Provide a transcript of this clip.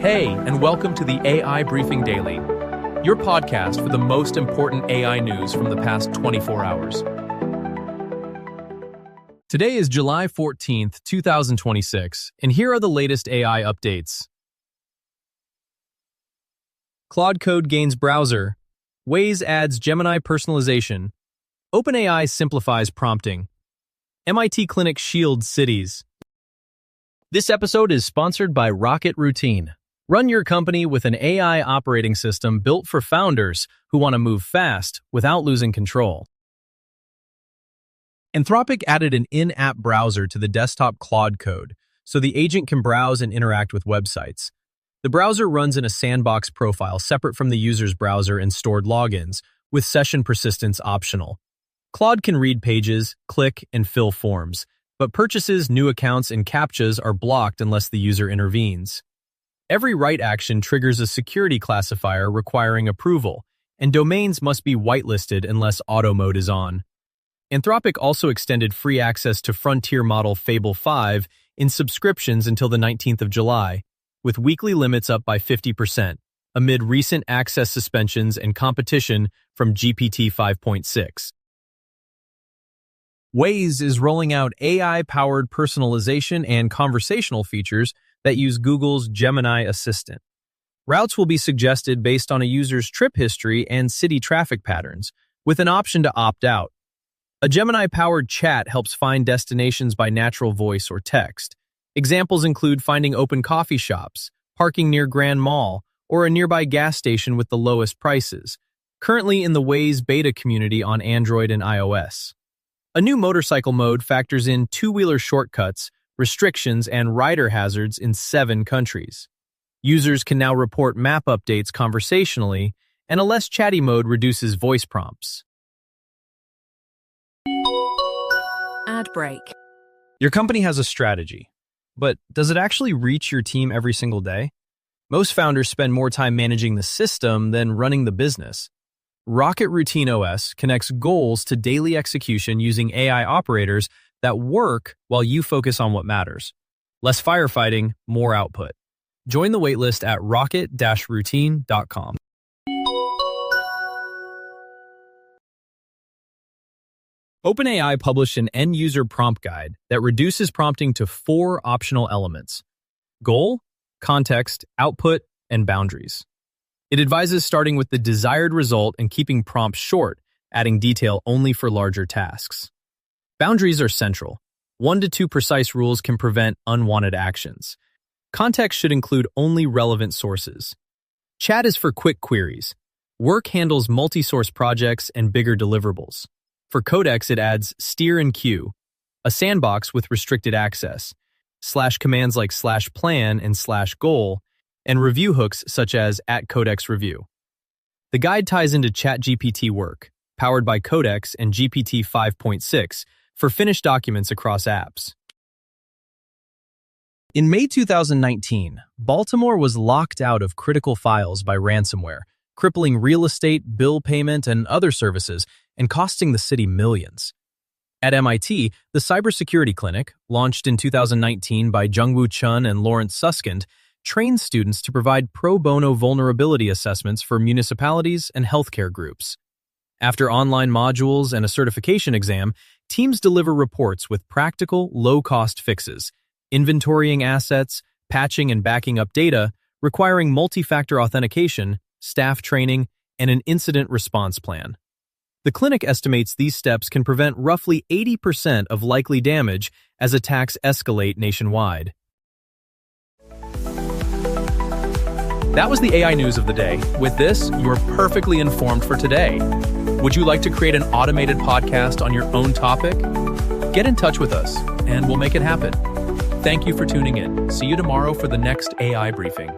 Hey, and welcome to the AI Briefing Daily, your podcast for the most important AI news from the past 24 hours. Today is July 14th, 2026, and here are the latest AI updates. Claude Code gains browser. Waze adds Gemini personalization. OpenAI simplifies prompting. MIT clinic shields cities. This episode is sponsored by Rocket Routine. Run your company with an AI operating system built for founders who want to move fast without losing control. Anthropic added an in-app browser to the desktop Claude Code, so the agent can browse and interact with websites. The browser runs in a sandbox profile separate from the user's browser and stored logins, with session persistence optional. Claude can read pages, click, and fill forms, but purchases, new accounts, and CAPTCHAs are blocked unless the user intervenes. Every write action triggers a security classifier requiring approval, and domains must be whitelisted unless auto mode is on. Anthropic also extended free access to frontier model Fable 5 in subscriptions until the 19th of July, with weekly limits up by 50%, amid recent access suspensions and competition from GPT 5.6. Waze is rolling out AI-powered personalization and conversational features that use Google's Gemini assistant. Routes will be suggested based on a user's trip history and city traffic patterns, with an option to opt out. A Gemini-powered chat helps find destinations by natural voice or text. Examples include finding open coffee shops, parking near Grand Mall, or a nearby gas station with the lowest prices, currently in the Waze beta community on Android and iOS. A new motorcycle mode factors in two-wheeler shortcuts, restrictions, and rider hazards in 7 countries. Users can now report map updates conversationally, and a less chatty mode reduces voice prompts. Ad break. Your company has a strategy, but does it actually reach your team every single day? Most founders spend more time managing the system than running the business. Rocket Routine OS connects goals to daily execution using AI operators that work while you focus on what matters. Less firefighting, more output. Join the waitlist at rocket-routine.com. OpenAI published an end-user prompt guide that reduces prompting to 4 optional elements: goal, context, output, and boundaries. It advises starting with the desired result and keeping prompts short, adding detail only for larger tasks. Boundaries are central. 1 to 2 precise rules can prevent unwanted actions. Context should include only relevant sources. Chat is for quick queries. Work handles multi-source projects and bigger deliverables. For codecs, it adds steer and queue, a sandbox with restricted access, / commands like /plan and /goal, and review hooks such as @codexreview. The guide ties into ChatGPT work, powered by Codex and GPT 5.6, for finished documents across apps. In May 2019, Baltimore was locked out of critical files by ransomware, crippling real estate, bill payment, and other services, and costing the city millions. At MIT, the Cybersecurity Clinic, launched in 2019 by Jungwoo Chun and Lawrence Susskind, trains students to provide pro bono vulnerability assessments for municipalities and healthcare groups. After online modules and a certification exam, teams deliver reports with practical, low-cost fixes, inventorying assets, patching and backing up data, requiring multi-factor authentication, staff training, and an incident response plan. The clinic estimates these steps can prevent roughly 80% of likely damage as attacks escalate nationwide. That was the AI news of the day. With this, you're perfectly informed for today. Would you like to create an automated podcast on your own topic? Get in touch with us, and we'll make it happen. Thank you for tuning in. See you tomorrow for the next AI briefing.